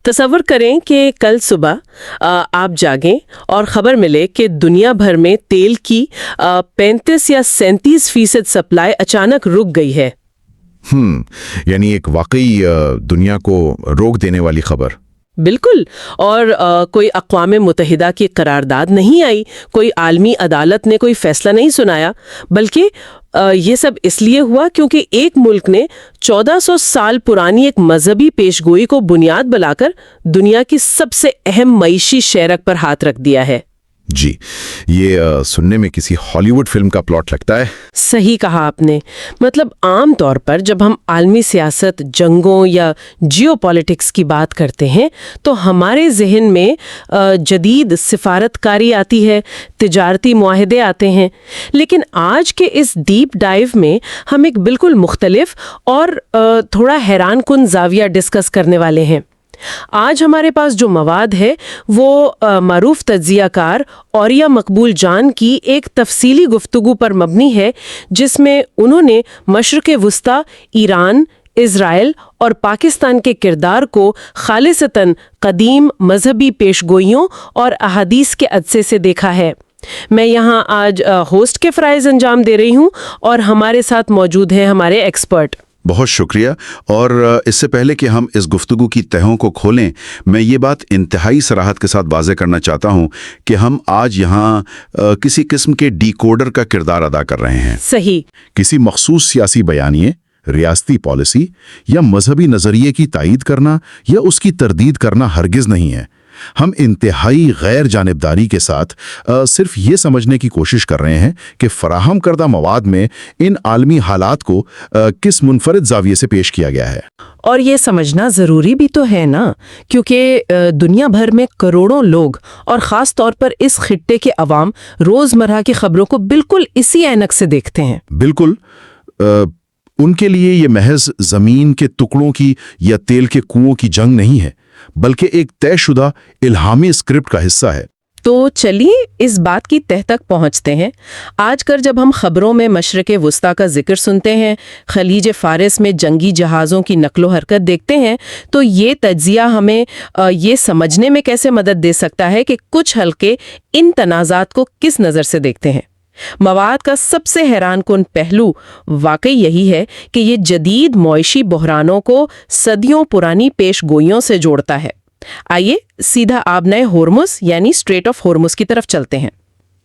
تصور کریں کہ کل صبح آپ جاگیں اور خبر ملے کہ دنیا بھر میں تیل کی 35 یا 37% سپلائی اچانک رک گئی ہے۔ یعنی ایک واقعی دنیا کو روک دینے والی خبر۔ بالکل، اور کوئی اقوام متحدہ کی قرارداد نہیں آئی، کوئی عالمی عدالت نے کوئی فیصلہ نہیں سنایا، بلکہ یہ سب اس لیے ہوا کیونکہ ایک ملک نے 1400 سال پرانی ایک مذہبی پیشگوئی کو بنیاد بنا کر دنیا کی سب سے اہم معیشی شہرک پر ہاتھ رکھ دیا ہے۔ جی، یہ سننے میں کسی ہالی ووڈ فلم کا پلاٹ لگتا ہے۔ صحیح کہا آپ نے۔ مطلب عام طور پر جب ہم عالمی سیاست، جنگوں یا جیو پالیٹکس کی بات کرتے ہیں تو ہمارے ذہن میں جدید سفارتکاری آتی ہے، تجارتی معاہدے آتے ہیں، لیکن آج کے اس ڈیپ ڈائیو میں ہم ایک بالکل مختلف اور تھوڑا حیران کن زاویہ ڈسکس کرنے والے ہیں۔ آج ہمارے پاس جو مواد ہے وہ معروف تجزیہ کار اوریا مقبول جان کی ایک تفصیلی گفتگو پر مبنی ہے، جس میں انہوں نے مشرق وسطی، ایران، اسرائیل اور پاکستان کے کردار کو خالصتاً قدیم مذہبی پیشگوئیوں اور احادیث کے عدسے سے دیکھا ہے۔ میں یہاں آج ہوسٹ کے فرائض انجام دے رہی ہوں اور ہمارے ساتھ موجود ہیں ہمارے ایکسپرٹ۔ بہت شکریہ، اور اس سے پہلے کہ ہم اس گفتگو کی تہوں کو کھولیں، میں یہ بات انتہائی صراحت کے ساتھ واضح کرنا چاہتا ہوں کہ ہم آج یہاں کسی قسم کے ڈی کوڈر کا کردار ادا کر رہے ہیں۔ صحیح۔ کسی مخصوص سیاسی بیانیے، ریاستی پالیسی یا مذہبی نظریے کی تائید کرنا یا اس کی تردید کرنا ہرگز نہیں ہے۔ ہم انتہائی غیر جانبداری کے ساتھ صرف یہ سمجھنے کی کوشش کر رہے ہیں کہ فراہم کردہ مواد میں ان عالمی حالات کو کس منفرد زاویے سے پیش کیا گیا ہے۔ اور یہ سمجھنا ضروری بھی تو ہے نا، کیونکہ دنیا بھر میں کروڑوں لوگ اور خاص طور پر اس خطے کے عوام روزمرہ کی خبروں کو بالکل اسی اینک سے دیکھتے ہیں۔ بالکل، ان کے لیے یہ محض زمین کے ٹکڑوں کی یا تیل کے کنووں کی جنگ نہیں ہے، بلکہ ایک طے شدہ الہامی اسکرپٹ کا حصہ ہے۔ تو چلیے اس بات کی تہ تک پہنچتے ہیں۔ آج کل جب ہم خبروں میں مشرق وسطیٰ کا ذکر سنتے ہیں، خلیج فارس میں جنگی جہازوں کی نقل و حرکت دیکھتے ہیں، تو یہ تجزیہ ہمیں یہ سمجھنے میں کیسے مدد دے سکتا ہے کہ کچھ حلقے ان تنازعات کو کس نظر سے دیکھتے ہیں۔ مواد کا سب سے حیران کن پہلو واقعی یہی ہے کہ یہ جدید معاشی بحرانوں کو صدیوں پرانی پیش گوئیوں سے جوڑتا ہے۔ آئیے سیدھا آبنائے ہورمز یعنی اسٹریٹ آف ہورمز کی طرف چلتے ہیں۔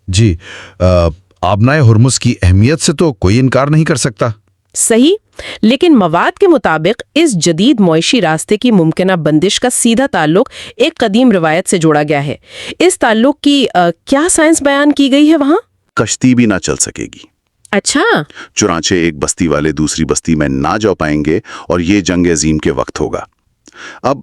جی، آبنائے ہرمز کی اہمیت سے تو کوئی انکار نہیں کر سکتا۔ صحیح، لیکن مواد کے مطابق اس جدید معاشی راستے کی ممکنہ بندش کا سیدھا تعلق ایک قدیم روایت سے جوڑا گیا ہے۔ اس تعلق کی کیا سائنس بیان کی گئی ہے وہاں؟ کشتی بھی نہ چل سکے گی۔ اچھا، چنانچہ ایک بستی والے دوسری بستی میں نہ جا پائیں گے اور یہ جنگ عظیم کے وقت ہوگا۔ اب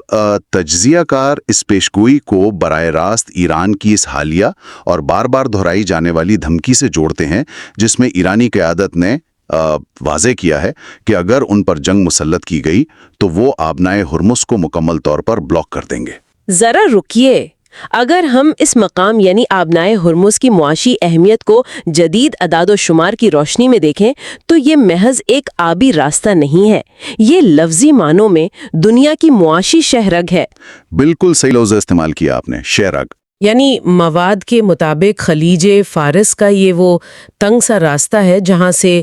تجزیہ کار اس پیشگوئی کو براہ راست ایران کی اس حالیہ اور بار بار دہرائی جانے والی دھمکی سے جوڑتے ہیں، جس میں ایرانی قیادت نے واضح کیا ہے کہ اگر ان پر جنگ مسلط کی گئی تو وہ آبنائے ہرمز کو مکمل طور پر بلاک کر دیں گے۔ ذرا رکیے، اگر ہم اس مقام یعنی آبنائے ہرمز کی معاشی اہمیت کو جدید اعداد و شمار کی روشنی میں دیکھیں تو یہ محض ایک آبی راستہ نہیں ہے، یہ لفظی معنوں میں دنیا کی معاشی شہرگ ہے۔ بالکل صحیح لفظ استعمال کیا آپ نے، شہرگ۔ یعنی مواد کے مطابق خلیج فارس کا یہ وہ تنگ سا راستہ ہے جہاں سے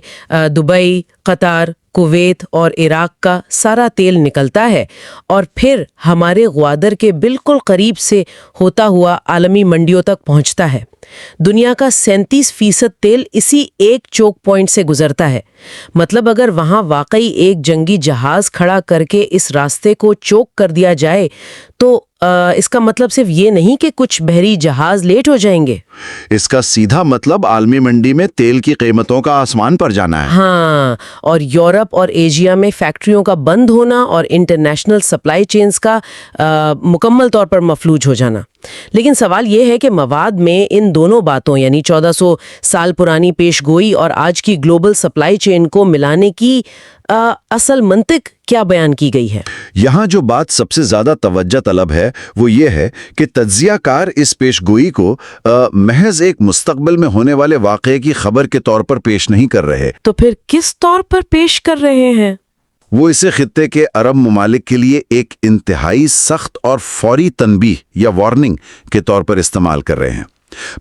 دبئی، قطر، کویت اور عراق کا سارا تیل نکلتا ہے اور پھر ہمارے گوادر کے بالکل قریب سے ہوتا ہوا عالمی منڈیوں تک پہنچتا ہے۔ دنیا کا 37% تیل اسی ایک چوک پوائنٹ سے گزرتا ہے۔ مطلب اگر وہاں واقعی ایک جنگی جہاز کھڑا کر کے اس راستے کو چوک کر دیا جائے تو اس کا مطلب صرف یہ نہیں کہ کچھ بحری جہاز لیٹ ہو جائیں گے، اس کا سیدھا مطلب عالمی منڈی میں تیل کی قیمتوں کا آسمان پر جانا ہے۔ ہاں، اور یورپ اور ایشیا میں فیکٹریوں کا بند ہونا اور انٹرنیشنل سپلائی چینز کا مکمل طور پر مفلوج ہو جانا۔ لیکن سوال یہ ہے کہ مواد میں ان دونوں باتوں یعنی 1400 سال پرانی پیش گوئی اور آج کی گلوبل سپلائی چین کو ملانے کی اصل منطق کیا بیان کی گئی ہے؟ یہاں جو بات سب سے زیادہ توجہ طلب ہے وہ یہ ہے کہ تجزیہ کار اس پیش گوئی کو محض ایک مستقبل میں ہونے والے واقعے کی خبر کے طور پر پیش نہیں کر رہے۔ تو پھر کس طور پر پیش کر رہے ہیں؟ وہ اسے خطے کے عرب ممالک کے لیے ایک انتہائی سخت اور فوری تنبیہ یا وارننگ کے طور پر استعمال کر رہے ہیں۔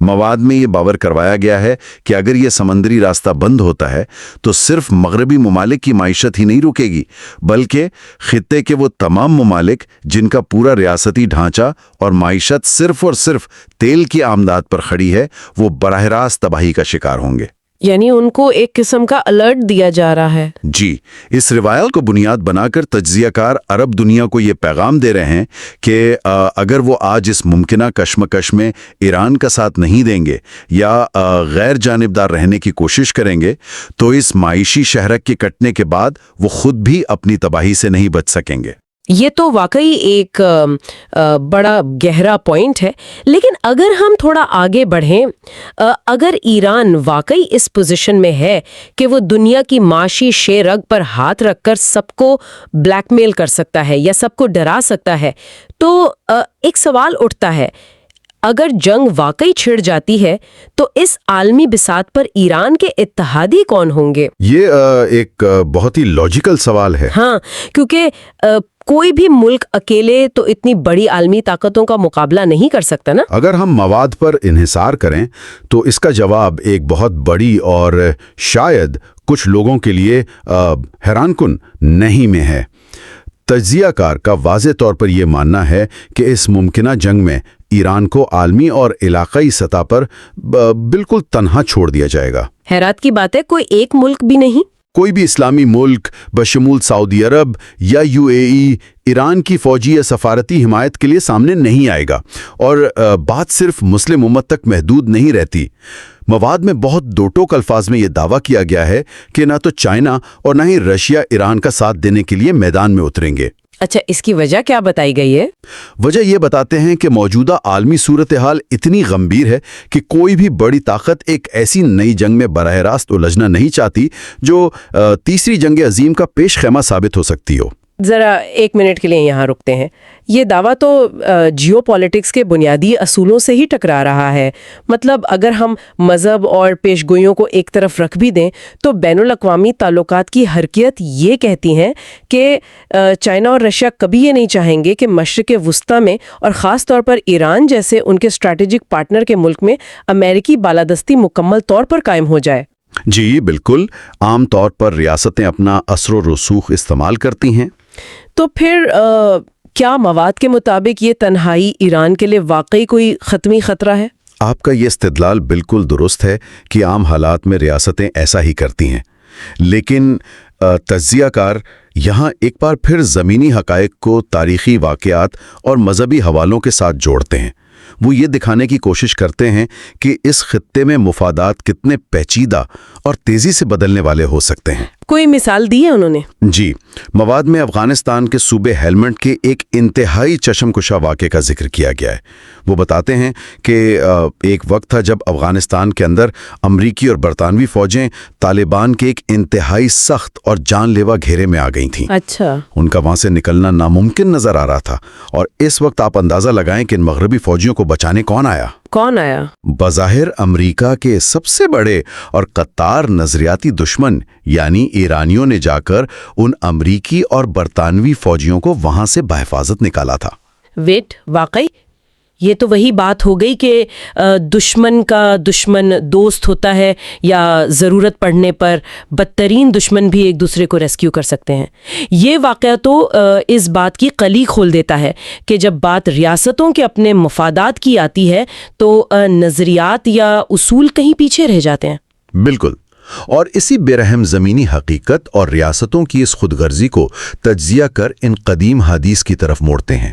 مواد میں یہ باور کروایا گیا ہے کہ اگر یہ سمندری راستہ بند ہوتا ہے تو صرف مغربی ممالک کی معیشت ہی نہیں رکے گی، بلکہ خطے کے وہ تمام ممالک جن کا پورا ریاستی ڈھانچہ اور معیشت صرف اور صرف تیل کی آمدات پر کھڑی ہے، وہ براہ راست تباہی کا شکار ہوں گے۔ یعنی ان کو ایک قسم کا الرٹ دیا جا رہا ہے۔ جی، اس روایت کو بنیاد بنا کر تجزیہ کار عرب دنیا کو یہ پیغام دے رہے ہیں کہ اگر وہ آج اس ممکنہ کشمکش میں ایران کا ساتھ نہیں دیں گے یا غیر جانبدار رہنے کی کوشش کریں گے تو اس معاشی شہرک کے کٹنے کے بعد وہ خود بھی اپنی تباہی سے نہیں بچ سکیں گے۔ یہ تو واقعی ایک بڑا گہرا پوائنٹ ہے، لیکن اگر ہم تھوڑا آگے بڑھیں، اگر ایران واقعی اس پوزیشن میں ہے کہ وہ دنیا کی معاشی شیرگ پر ہاتھ رکھ کر سب کو بلیک میل کر سکتا ہے یا سب کو ڈرا سکتا ہے، تو ایک سوال اٹھتا ہے، اگر جنگ واقعی چھڑ جاتی ہے تو اس عالمی بساط پر ایران کے اتحادی کون ہوں گے؟ یہ ایک بہت ہی لاجیکل سوال ہے۔ ہاں، کیونکہ کوئی بھی ملک اکیلے تو اتنی بڑی عالمی طاقتوں کا مقابلہ نہیں کر سکتا نا۔ اگر ہم مواد پر انحصار کریں تو اس کا جواب ایک بہت بڑی اور شاید کچھ لوگوں کے لیے حیران کن نہیں میں ہے۔ تجزیہ کار کا واضح طور پر یہ ماننا ہے کہ اس ممکنہ جنگ میں ایران کو عالمی اور علاقائی سطح پر بالکل تنہا چھوڑ دیا جائے گا۔ حیرت کی بات ہے، کوئی ایک ملک بھی نہیں؟ کوئی بھی اسلامی ملک بشمول سعودی عرب یا UAE ایران کی فوجی یا سفارتی حمایت کے لیے سامنے نہیں آئے گا، اور بات صرف مسلم امت تک محدود نہیں رہتی۔ مواد میں بہت دو ٹوک الفاظ میں یہ دعویٰ کیا گیا ہے کہ نہ تو چائنا اور نہ ہی رشیا ایران کا ساتھ دینے کے لیے میدان میں اتریں گے۔ اچھا، اس کی وجہ کیا بتائی گئی ہے؟ وجہ یہ بتاتے ہیں کہ موجودہ عالمی صورتحال اتنی گمبھیر ہے کہ کوئی بھی بڑی طاقت ایک ایسی نئی جنگ میں براہ راست الجھنا نہیں چاہتی جو تیسری جنگ عظیم کا پیش خیمہ ثابت ہو سکتی ہو۔ ذرا ایک منٹ کے لیے یہاں رکتے ہیں۔ یہ دعویٰ تو جیو پالیٹکس کے بنیادی اصولوں سے ہی ٹکرا رہا ہے۔ مطلب اگر ہم مذہب اور پیشگوئیوں کو ایک طرف رکھ بھی دیں تو بین الاقوامی تعلقات کی حرکیت یہ کہتی ہیں کہ چائنا اور رشیا کبھی یہ نہیں چاہیں گے کہ مشرق وسطیٰ میں اور خاص طور پر ایران جیسے ان کے اسٹریٹجک پارٹنر کے ملک میں امریکی بالادستی مکمل طور پر قائم ہو جائے۔ جی بالکل، عام طور پر ریاستیں اپنا اثر و رسوخ استعمال کرتی ہیں۔ تو پھر کیا مواد کے مطابق یہ تنہائی ایران کے لیے واقعی کوئی حتمی خطرہ ہے؟ آپ کا یہ استدلال بالکل درست ہے کہ عام حالات میں ریاستیں ایسا ہی کرتی ہیں، لیکن تجزیہ کار یہاں ایک بار پھر زمینی حقائق کو تاریخی واقعات اور مذہبی حوالوں کے ساتھ جوڑتے ہیں۔ وہ یہ دکھانے کی کوشش کرتے ہیں کہ اس خطے میں مفادات کتنے پیچیدہ اور تیزی سے بدلنے والے ہو سکتے ہیں۔ کوئی مثال دی ہے انہوں نے؟ جی، مواد میں افغانستان کے صوبے ہیلمنڈ کے ایک انتہائی چشم کشا واقعے کا ذکر کیا گیا ہے۔ وہ بتاتے ہیں کہ ایک وقت تھا جب افغانستان کے اندر امریکی اور برطانوی فوجیں طالبان کے ایک انتہائی سخت اور جان لیوا گھیرے میں آ گئی تھیں۔ اچھا، ان کا وہاں سے نکلنا ناممکن نظر آ رہا تھا، اور اس وقت آپ اندازہ لگائیں کہ ان مغربی فوجیوں کو بچانے کون آیا؟ کون آیا؟ بظاہر امریکہ کے سب سے بڑے اور قطار نظریاتی دشمن یعنی ایرانیوں نے جا کر ان امریکی اور برطانوی فوجیوں کو وہاں سے بحفاظت نکالا تھا۔ ویٹ، واقعی یہ تو وہی بات ہو گئی کہ دشمن کا دشمن دوست ہوتا ہے، یا ضرورت پڑنے پر بدترین دشمن بھی ایک دوسرے کو ریسکیو کر سکتے ہیں۔ یہ واقعہ تو اس بات کی کلی کھول دیتا ہے کہ جب بات ریاستوں کے اپنے مفادات کی آتی ہے تو نظریات یا اصول کہیں پیچھے رہ جاتے ہیں۔ بالکل، اور اسی بے رحم زمینی حقیقت اور ریاستوں کی اس خود غرضی کو تجزیہ کر ان قدیم حدیث کی طرف موڑتے ہیں۔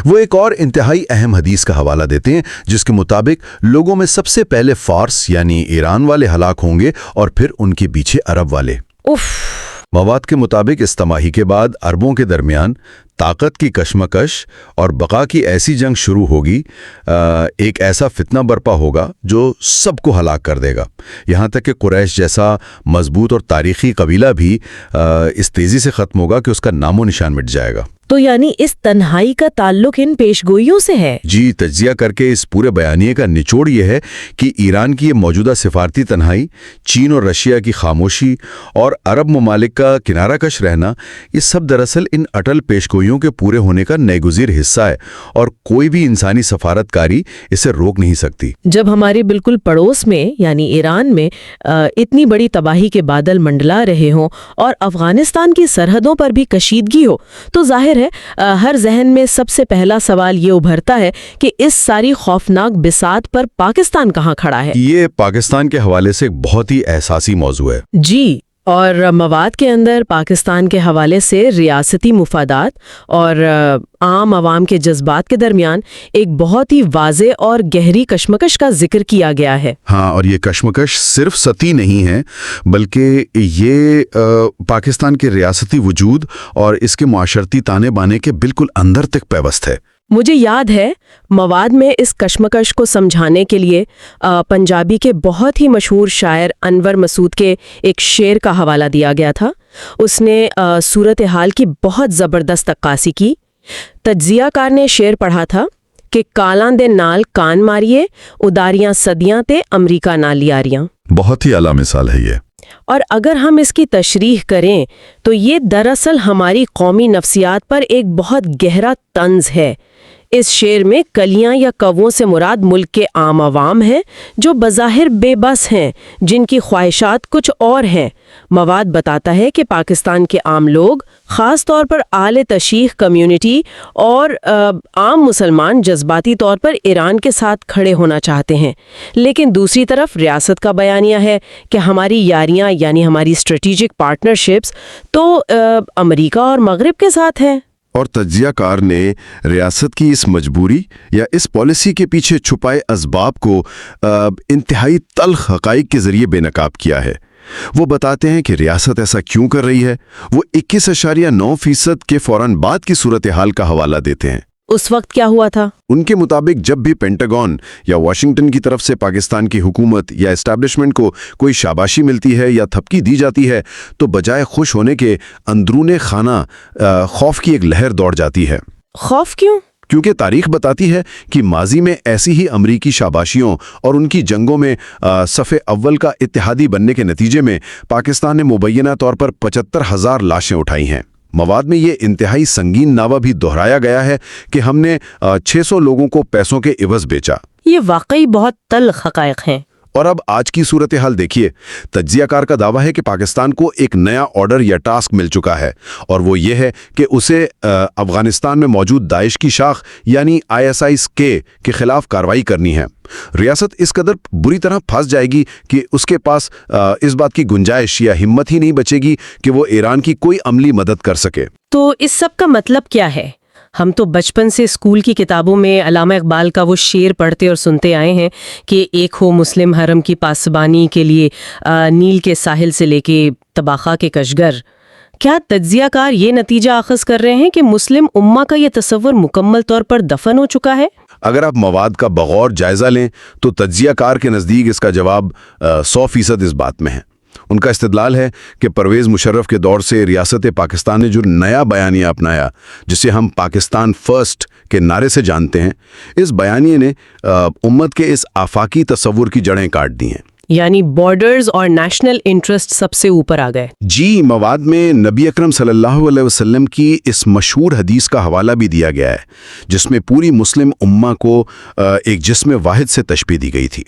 وہ ایک اور انتہائی اہم حدیث کا حوالہ دیتے ہیں جس کے مطابق لوگوں میں سب سے پہلے فارس یعنی ایران والے ہلاک ہوں گے اور پھر ان کے پیچھے عرب والے۔ مواد کے مطابق اس تباہی کے بعد عربوں کے درمیان طاقت کی کشمکش اور بقا کی ایسی جنگ شروع ہوگی، ایک ایسا فتنہ برپا ہوگا جو سب کو ہلاک کر دے گا، یہاں تک کہ قریش جیسا مضبوط اور تاریخی قبیلہ بھی اس تیزی سے ختم ہوگا کہ اس کا نام و نشان مٹ جائے گا۔ تو یعنی اس تنہائی کا تعلق ان پیشگوئیوں سے ہے؟ جی، تجزیہ کر کے اس پورے بیانیے کا نچوڑ یہ ہے کہ ایران کی یہ موجودہ سفارتی تنہائی، چین اور رشیا کی خاموشی اور عرب ممالک کا کنارہ کش رہنا، یہ سب دراصل ان اٹل پیشگوئیوں کے پورے ہونے کا ناگزیر حصہ ہے، اور کوئی بھی انسانی سفارتکاری اسے روک نہیں سکتی۔ جب ہمارے بالکل پڑوس میں یعنی ایران میں اتنی بڑی تباہی کے بادل منڈلا رہے ہوں اور افغانستان کی سرحدوں پر بھی کشیدگی ہو، تو ظاہر ہے ہر ذہن میں سب سے پہلا سوال یہ ابھرتا ہے کہ اس ساری خوفناک بساط پر پاکستان کہاں کھڑا ہے؟ یہ پاکستان کے حوالے سے ایک بہت ہی احساسی موضوع ہے۔ جی، اور مواد کے اندر پاکستان کے حوالے سے ریاستی مفادات اور عام عوام کے جذبات کے درمیان ایک بہت ہی واضح اور گہری کشمکش کا ذکر کیا گیا ہے۔ ہاں، اور یہ کشمکش صرف سطحی نہیں ہے، بلکہ یہ پاکستان کے ریاستی وجود اور اس کے معاشرتی تانے بانے کے بالکل اندر تک پیوست ہے۔ مجھے یاد ہے مواد میں اس کشمکش کو سمجھانے کے لیے پنجابی کے بہت ہی مشہور شاعر انور مسعود کے ایک شعر کا حوالہ دیا گیا تھا۔ اس نے صورتحال کی بہت زبردست عکاسی کی۔ تجزیہ کار نے شعر پڑھا تھا کہ کالاں دے نال کان ماریے، اداریاں صدیاں تے امریکہ نال یاریاں۔ بہت ہی اعلیٰ مثال ہے یہ۔ اور اگر ہم اس کی تشریح کریں تو یہ دراصل ہماری قومی نفسیات پر ایک بہت گہرا طنز ہے۔ اس شعر میں کلیاں یا کووں سے مراد ملک کے عام عوام ہیں جو بظاہر بے بس ہیں، جن کی خواہشات کچھ اور ہیں۔ مواد بتاتا ہے کہ پاکستان کے عام لوگ، خاص طور پر اہل تشیع کمیونٹی اور عام مسلمان، جذباتی طور پر ایران کے ساتھ کھڑے ہونا چاہتے ہیں، لیکن دوسری طرف ریاست کا بیانیہ ہے کہ ہماری یاریاں یعنی ہماری اسٹریٹجک پارٹنرشپس تو امریکہ اور مغرب کے ساتھ ہیں۔ اور تجزیہ کار نے ریاست کی اس مجبوری یا اس پالیسی کے پیچھے چھپائے اسباب کو انتہائی تلخ حقائق کے ذریعے بے نقاب کیا ہے۔ وہ بتاتے ہیں کہ ریاست ایسا کیوں کر رہی ہے۔ وہ 21.9% کے فوراً بعد کی صورتحال کا حوالہ دیتے ہیں۔ اس وقت کیا ہوا تھا؟ ان کے مطابق جب بھی پینٹاگون یا واشنگٹن کی طرف سے پاکستان کی حکومت یا اسٹیبلشمنٹ کو کوئی شاباشی ملتی ہے یا تھپکی دی جاتی ہے تو بجائے خوش ہونے کے اندرون خانہ خوف کی ایک لہر دوڑ جاتی ہے۔ خوف کیوں؟ کیونکہ تاریخ بتاتی ہے کہ ماضی میں ایسی ہی امریکی شاباشیوں اور ان کی جنگوں میں صف اول کا اتحادی بننے کے نتیجے میں پاکستان نے مبینہ طور پر 75,000 لاشیں اٹھائی ہیں۔ مواد میں یہ انتہائی سنگین نعوہ بھی دہرایا گیا ہے کہ ہم نے 600 لوگوں کو پیسوں کے عوض بیچا۔ یہ واقعی بہت تلخ حقائق ہیں۔ اور اب آج کی صورتحال دیکھیے۔ تجزیہ کار کا دعویٰ ہے کہ پاکستان کو ایک نیا آرڈر یا ٹاسک مل چکا ہے، اور وہ یہ ہے کہ اسے افغانستان میں موجود داعش کی شاخ یعنی ISIS کے خلاف کارروائی کرنی ہے۔ ریاست اس قدر بری طرح پھنس جائے گی کہ اس کے پاس اس بات کی گنجائش یا ہمت ہی نہیں بچے گی کہ وہ ایران کی کوئی عملی مدد کر سکے۔ تو اس سب کا مطلب کیا ہے؟ ہم تو بچپن سے اسکول کی کتابوں میں علامہ اقبال کا وہ شعر پڑھتے اور سنتے آئے ہیں کہ ایک ہو مسلم حرم کی پاسبانی کے لیے نیل کے ساحل سے لے کے طباخہ کے کشگر۔ کیا تجزیہ کار یہ نتیجہ اخذ کر رہے ہیں کہ مسلم امہ کا یہ تصور مکمل طور پر دفن ہو چکا ہے؟ اگر آپ مواد کا بغور جائزہ لیں تو تجزیہ کار کے نزدیک اس کا جواب 100% اس بات میں ہے۔ ان کا استدلال ہے کہ پرویز مشرف کے دور سے ریاست پاکستان نے جو نیا بیانیہ اپنایا، جسے ہم پاکستان فرسٹ کے نعرے سے جانتے ہیں، اس بیانیے نے امت کے اس آفاقی تصور کی جڑیں کاٹ دی ہیں۔ یعنی بارڈرز اور نیشنل انٹرسٹ سب سے اوپر آ گئے۔ جی، مواد میں نبی اکرم صلی اللہ علیہ وسلم کی اس مشہور حدیث کا حوالہ بھی دیا گیا ہے، جس میں پوری مسلم امہ کو ایک جسم واحد سے تشبیہ دی گئی تھی۔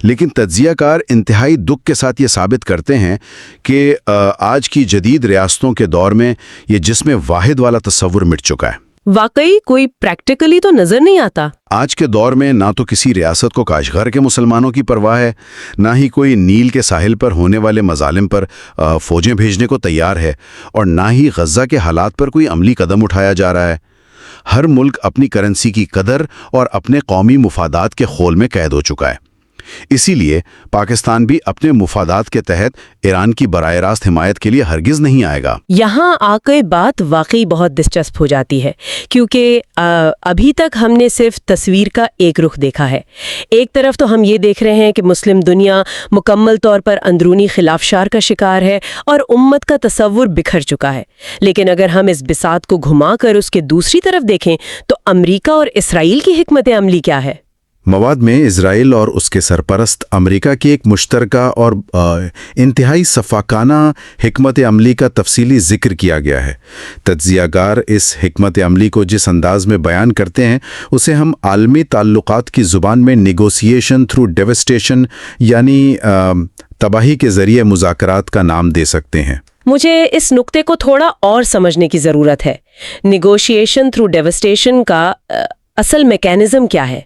لیکن تجزیہ کار انتہائی دکھ کے ساتھ یہ ثابت کرتے ہیں کہ آج کی جدید ریاستوں کے دور میں یہ جسم واحد والا تصور مٹ چکا ہے۔ واقعی کوئی پریکٹیکلی تو نظر نہیں آتا۔ آج کے دور میں نہ تو کسی ریاست کو کاشغر کے مسلمانوں کی پرواہ ہے، نہ ہی کوئی نیل کے ساحل پر ہونے والے مظالم پر فوجیں بھیجنے کو تیار ہے، اور نہ ہی غزہ کے حالات پر کوئی عملی قدم اٹھایا جا رہا ہے۔ ہر ملک اپنی کرنسی کی قدر اور اپنے قومی مفادات کے خول میں قید ہو چکا ہے۔ اسی لیے پاکستان بھی اپنے مفادات کے تحت ایران کی براہ راست حمایت کے لیے ہرگز نہیں آئے گا۔ یہاں آ کے بات واقعی بہت دلچسپ ہو جاتی ہے، کیونکہ ابھی تک ہم نے صرف تصویر کا ایک رخ دیکھا ہے۔ ایک طرف تو ہم یہ دیکھ رہے ہیں کہ مسلم دنیا مکمل طور پر اندرونی خلافشار کا شکار ہے اور امت کا تصور بکھر چکا ہے، لیکن اگر ہم اس بساط کو گھما کر اس کے دوسری طرف دیکھیں تو امریکہ اور اسرائیل کی حکمت عملی کیا ہے؟ مواد میں اسرائیل اور اس کے سرپرست امریکہ کی ایک مشترکہ اور انتہائی شفاقانہ حکمت عملی کا تفصیلی ذکر کیا گیا ہے۔ تجزیہ کار اس حکمت عملی کو جس انداز میں بیان کرتے ہیں اسے ہم عالمی تعلقات کی زبان میں نیگوسیشن تھرو ڈیوسٹیشن یعنی تباہی کے ذریعے مذاکرات کا نام دے سکتے ہیں۔ مجھے اس نقطے کو تھوڑا اور سمجھنے کی ضرورت ہے۔ نیگوشیشن تھرو ڈیوسٹیشن کا اصل میکینزم کیا ہے؟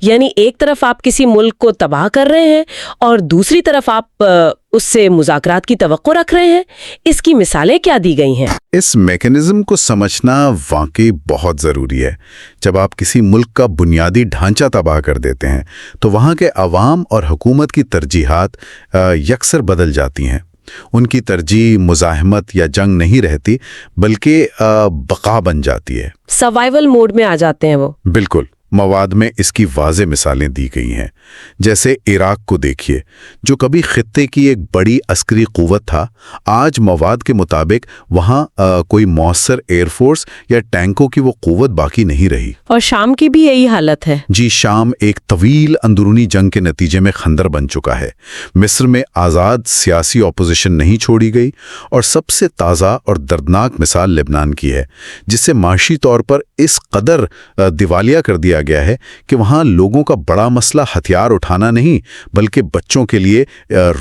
یعنی ایک طرف آپ کسی ملک کو تباہ کر رہے ہیں اور دوسری طرف آپ اس سے مذاکرات کی توقع رکھ رہے ہیں۔ اس کی مثالیں کیا دی گئی ہیں؟ اس میکینزم کو سمجھنا واقعی بہت ضروری ہے۔ جب آپ کسی ملک کا بنیادی ڈھانچہ تباہ کر دیتے ہیں تو وہاں کے عوام اور حکومت کی ترجیحات یکسر بدل جاتی ہیں۔ ان کی ترجیح مزاحمت یا جنگ نہیں رہتی بلکہ بقا بن جاتی ہے۔ سروائیول موڈ میں آ جاتے ہیں وہ۔ بالکل۔ مواد میں اس کی واضح مثالیں دی گئی ہیں، جیسے عراق کو دیکھیے جو کبھی خطے کی ایک بڑی عسکری قوت تھا، آج مواد کے مطابق وہاں کوئی مؤثر ایئر فورس یا ٹینکوں کی وہ قوت باقی نہیں رہی۔ اور شام کی بھی یہی حالت ہے۔ جی، شام ایک طویل اندرونی جنگ کے نتیجے میں خندر بن چکا ہے۔ مصر میں آزاد سیاسی اپوزیشن نہیں چھوڑی گئی، اور سب سے تازہ اور دردناک مثال لبنان کی ہے، جس سے معاشی طور پر اس قدر دیوالیہ کر دیا گیا ہے کہ وہاں لوگوں کا بڑا مسئلہ ہتھیار اٹھانا نہیں بلکہ بچوں کے لیے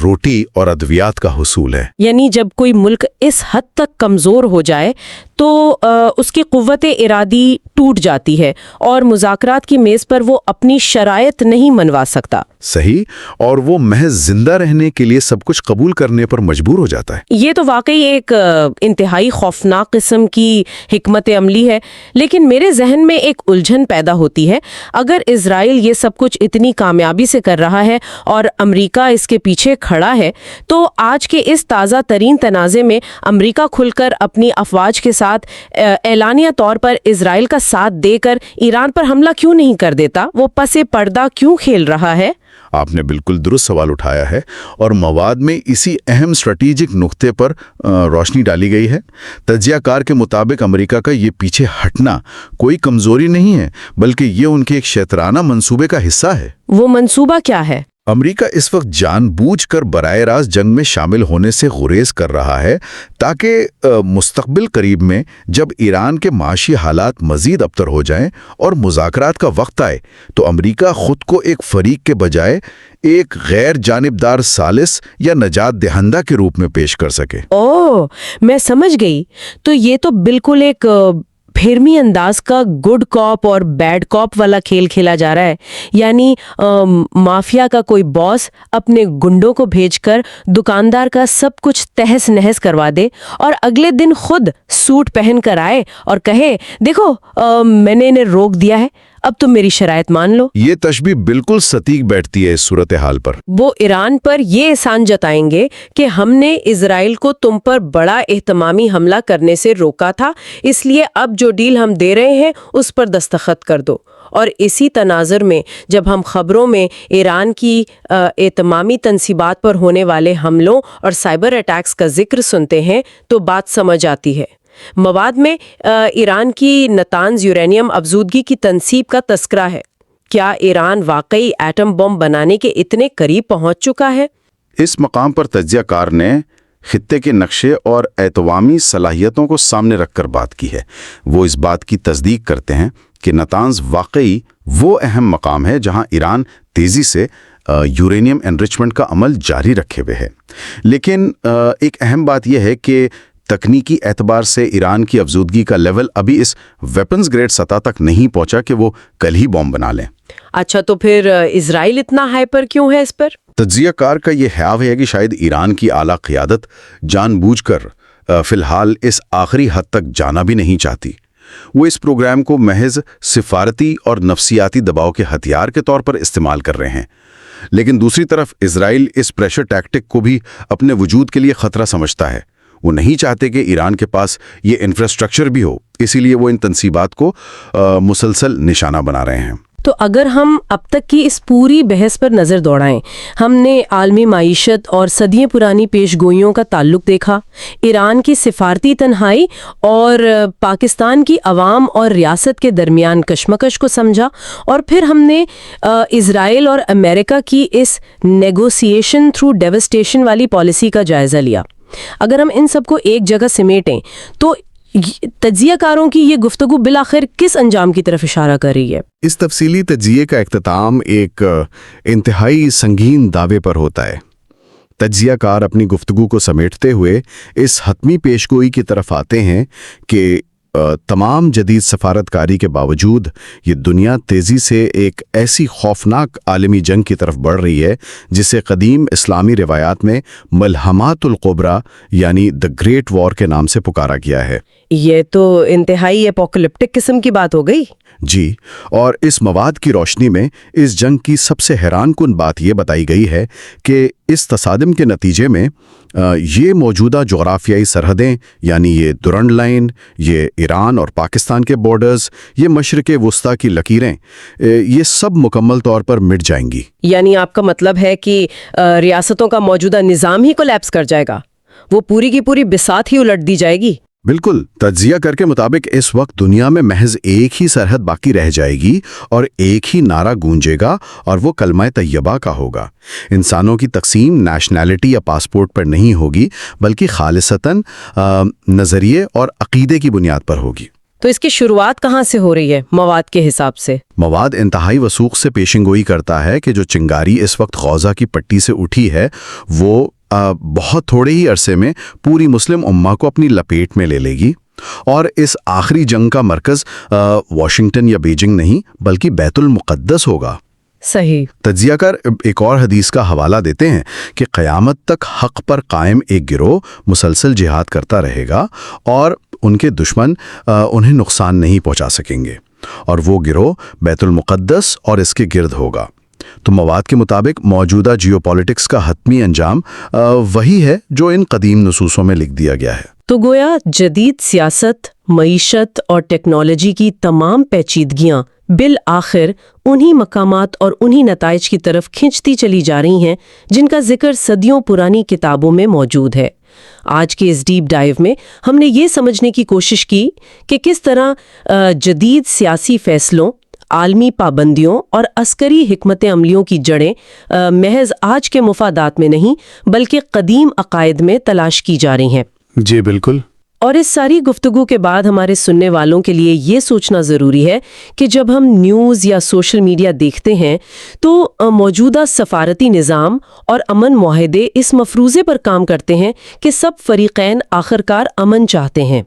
روٹی اور ادویات کا حصول ہے۔ یعنی جب کوئی ملک اس حد تک کمزور ہو جائے تو اس کی قوت ارادی ٹوٹ جاتی ہے اور مذاکرات کی میز پر وہ اپنی شرائط نہیں منوا سکتا۔ صحیح، اور وہ محض زندہ رہنے کے لیے سب کچھ قبول کرنے پر مجبور ہو جاتا ہے۔ یہ تو واقعی ایک انتہائی خوفناک قسم کی حکمت عملی ہے، لیکن میرے ذہن میں ایک الجھن پیدا ہوتی ہے۔ اگر اسرائیل یہ سب کچھ اتنی کامیابی سے کر رہا ہے اور امریکہ اس کے پیچھے کھڑا ہے، تو آج کے اس تازہ ترین تنازع میں امریکہ کھل کر اپنی افواج کے ساتھ اعلانیہ طور پر اسرائیل کا ساتھ دے کر ایران پر حملہ کیوں نہیں کر دیتا؟ وہ پس پردہ کیوں کھیل رہا ہے؟ آپ نے بالکل درست سوال اٹھایا ہے، اور مواد میں اسی اہم اسٹریٹجک نقطے پر روشنی ڈالی گئی ہے۔ تجزیہ کار کے مطابق امریکہ کا یہ پیچھے ہٹنا کوئی کمزوری نہیں ہے بلکہ یہ ان کے ایک شیطانہ منصوبے کا حصہ ہے۔ وہ منصوبہ کیا ہے؟ امریکہ اس وقت جان بوجھ کر براہ راست جنگ میں شامل ہونے سے گریز کر رہا ہے تاکہ مستقبل قریب میں جب ایران کے معاشی حالات مزید ابتر ہو جائیں اور مذاکرات کا وقت آئے تو امریکہ خود کو ایک فریق کے بجائے ایک غیر جانبدار ثالث یا نجات دہندہ کے روپ میں پیش کر سکے۔ اوہ، میں سمجھ گئی۔ تو یہ تو بالکل ایک پھرمی انداز کا گڈ کاپ اور بیڈ کاپ والا کھیل کھیلا جا رہا ہے۔ یعنی مافیا کا کوئی باس اپنے گنڈوں کو بھیج کر دکاندار کا سب کچھ تہس نہس کروا دے اور اگلے دن خود سوٹ پہن کر آئے اور کہے، دیکھو میں نے انہیں روک دیا ہے، اب تم میری شرائط مان لو۔ یہ تشبیہ بالکل ستیک بیٹھتی ہے اس صورتحال پر۔ وہ ایران پر یہ احسان جتائیں گے کہ ہم نے اسرائیل کو تم پر بڑا اہتمامی حملہ کرنے سے روکا تھا، اس لیے اب جو ڈیل ہم دے رہے ہیں اس پر دستخط کر دو۔ اور اسی تناظر میں جب ہم خبروں میں ایران کی اہتمامی تنصیبات پر ہونے والے حملوں اور سائبر اٹیکس کا ذکر سنتے ہیں تو بات سمجھ آتی ہے۔ مواد میں ایران کی نتانز یورینیم افزودگی کی تنصیب کا تذکرہ ہے۔ کیا ایران واقعی ایٹم بم بنانے کے اتنے قریب پہنچ چکا ہے؟ اس مقام پر تجزیہ کار نے خطے کے نقشے اور ایتوامی صلاحیتوں کو سامنے رکھ کر بات کی ہے۔ وہ اس بات کی تصدیق کرتے ہیں کہ نتانز واقعی وہ اہم مقام ہے جہاں ایران تیزی سے یورینیم انرچمنٹ کا عمل جاری رکھے ہوئے ہے۔ لیکن ایک اہم بات یہ ہے کہ تکنیکی اعتبار سے ایران کی افزودگی کا لیول ابھی اس ویپنز گریڈ سطح تک نہیں پہنچا کہ وہ کل ہی بم بنا لیں۔ اچھا، تو پھر اسرائیل اتنا ہائپر کیوں ہے اس پر؟ تجزیہ کار کا یہ خیال ہے کہ شاید ایران کی اعلیٰ قیادت جان بوجھ کر فی الحال اس آخری حد تک جانا بھی نہیں چاہتی۔ وہ اس پروگرام کو محض سفارتی اور نفسیاتی دباؤ کے ہتھیار کے طور پر استعمال کر رہے ہیں۔ لیکن دوسری طرف اسرائیل اس پریشر ٹیکٹک کو بھی اپنے وجود کے لیے خطرہ سمجھتا ہے۔ وہ نہیں چاہتے کہ ایران کے پاس یہ انفراسٹرکچر بھی ہو، اسی لیے وہ ان تنصیبات کو مسلسل نشانہ بنا رہے ہیں۔ تو اگر ہم اب تک کی اس پوری بحث پر نظر دوڑائیں، ہم نے عالمی معیشت اور صدیوں پرانی پیش گوئیوں کا تعلق دیکھا، ایران کی سفارتی تنہائی اور پاکستان کی عوام اور ریاست کے درمیان کشمکش کو سمجھا، اور پھر ہم نے اسرائیل اور امریکہ کی اس نیگوسیشن تھرو ڈیوسٹیشن والی پالیسی کا جائزہ لیا۔ اگر ہم ان سب کو ایک جگہ سمیٹیں تو تجزیہ کاروں کی یہ گفتگو بالآخر کس انجام کی طرف اشارہ کر رہی ہے؟ اس تفصیلی تجزیے کا اختتام ایک انتہائی سنگین دعوے پر ہوتا ہے۔ تجزیہ کار اپنی گفتگو کو سمیٹتے ہوئے اس حتمی پیشگوئی کی طرف آتے ہیں کہ تمام جدید سفارتکاری کے باوجود یہ دنیا تیزی سے ایک ایسی خوفناک عالمی جنگ کی طرف بڑھ رہی ہے جسے قدیم اسلامی روایات میں ملحمات القبرا یعنی دی گریٹ وار کے نام سے پکارا گیا ہے۔ یہ تو انتہائی اپوکلپٹک قسم کی بات ہو گئی۔ جی، اور اس مواد کی روشنی میں اس جنگ کی سب سے حیران کن بات یہ بتائی گئی ہے کہ اس تصادم کے نتیجے میں یہ موجودہ جغرافیائی سرحدیں یعنی یہ ڈورنڈ لائن، یہ ایران اور پاکستان کے بارڈرز، یہ مشرق وسطیٰ کی لکیریں، یہ سب مکمل طور پر مٹ جائیں گی۔ یعنی آپ کا مطلب ہے کہ ریاستوں کا موجودہ نظام ہی کولیپس کر جائے گا، وہ پوری کی پوری بساط ہی الٹ دی جائے گی؟ بالکل، تجزیہ کر کے مطابق اس وقت دنیا میں محض ایک ہی سرحد باقی رہ جائے گی اور ایک ہی نعرہ گونجے گا اور وہ کلمہ طیبہ کا ہوگا۔ انسانوں کی تقسیم نیشنلٹی یا پاسپورٹ پر نہیں ہوگی بلکہ خالصتاً نظریے اور عقیدے کی بنیاد پر ہوگی۔ تو اس کی شروعات کہاں سے ہو رہی ہے مواد کے حساب سے؟ مواد انتہائی وثوق سے پیشن گوئی کرتا ہے کہ جو چنگاری اس وقت غوزہ کی پٹی سے اٹھی ہے وہ بہت تھوڑے ہی عرصے میں پوری مسلم امہ کو اپنی لپیٹ میں لے لے گی، اور اس آخری جنگ کا مرکز واشنگٹن یا بیجنگ نہیں بلکہ بیت المقدس ہوگا۔ صحیح۔ تجزیہ کار ایک اور حدیث کا حوالہ دیتے ہیں کہ قیامت تک حق پر قائم ایک گروہ مسلسل جہاد کرتا رہے گا اور ان کے دشمن انہیں نقصان نہیں پہنچا سکیں گے، اور وہ گروہ بیت المقدس اور اس کے گرد ہوگا۔ تو مواد کے مطابق موجودہ جیو پالیٹکس کا حتمی انجام وہی ہے جو ان قدیم نصوصوں میں لکھ دیا گیا ہے۔ تو گویا جدید سیاست، معیشت اور ٹیکنالوجی کی تمام پیچیدگیاں بالآخر انہی مقامات اور انہی نتائج کی طرف کھنچتی چلی جا رہی ہیں جن کا ذکر صدیوں پرانی کتابوں میں موجود ہے۔ آج کے اس ڈیپ ڈائیو میں ہم نے یہ سمجھنے کی کوشش کی کہ کس طرح جدید سیاسی فیصلوں، عالمی پابندیوں اور عسکری حکمت عملیوں کی جڑیں محض آج کے مفادات میں نہیں بلکہ قدیم عقائد میں تلاش کی جا رہی ہیں۔ جی بالکل۔ اور اس ساری گفتگو کے بعد ہمارے سننے والوں کے لیے یہ سوچنا ضروری ہے کہ جب ہم نیوز یا سوشل میڈیا دیکھتے ہیں تو موجودہ سفارتی نظام اور امن معاہدے اس مفروضے پر کام کرتے ہیں کہ سب فریقین آخرکار امن چاہتے ہیں،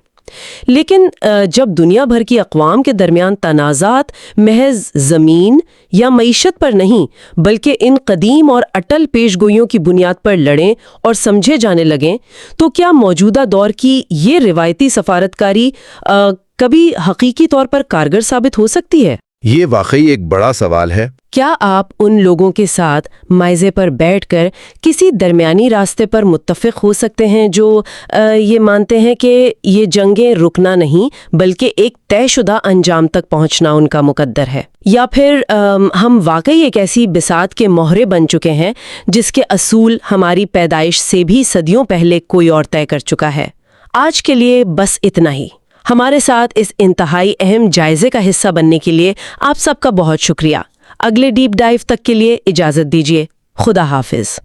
لیکن جب دنیا بھر کی اقوام کے درمیان تنازعات محض زمین یا معیشت پر نہیں بلکہ ان قدیم اور اٹل پیش گوئیوں کی بنیاد پر لڑیں اور سمجھے جانے لگیں تو کیا موجودہ دور کی یہ روایتی سفارتکاری کبھی حقیقی طور پر کارگر ثابت ہو سکتی ہے؟ یہ واقعی ایک بڑا سوال ہے۔ کیا آپ ان لوگوں کے ساتھ مائزے پر بیٹھ کر کسی درمیانی راستے پر متفق ہو سکتے ہیں جو یہ مانتے ہیں کہ یہ جنگیں رکنا نہیں بلکہ ایک طے شدہ انجام تک پہنچنا ان کا مقدر ہے؟ یا پھر ہم واقعی ایک ایسی بساط کے مہرے بن چکے ہیں جس کے اصول ہماری پیدائش سے بھی صدیوں پہلے کوئی اور طے کر چکا ہے؟ آج کے لیے بس اتنا ہی۔ ہمارے ساتھ اس انتہائی اہم جائزے کا حصہ بننے کے لیے آپ سب کا بہت شکریہ۔ اگلے ڈیپ ڈائیو تک کے لیے اجازت دیجیے۔ خدا حافظ۔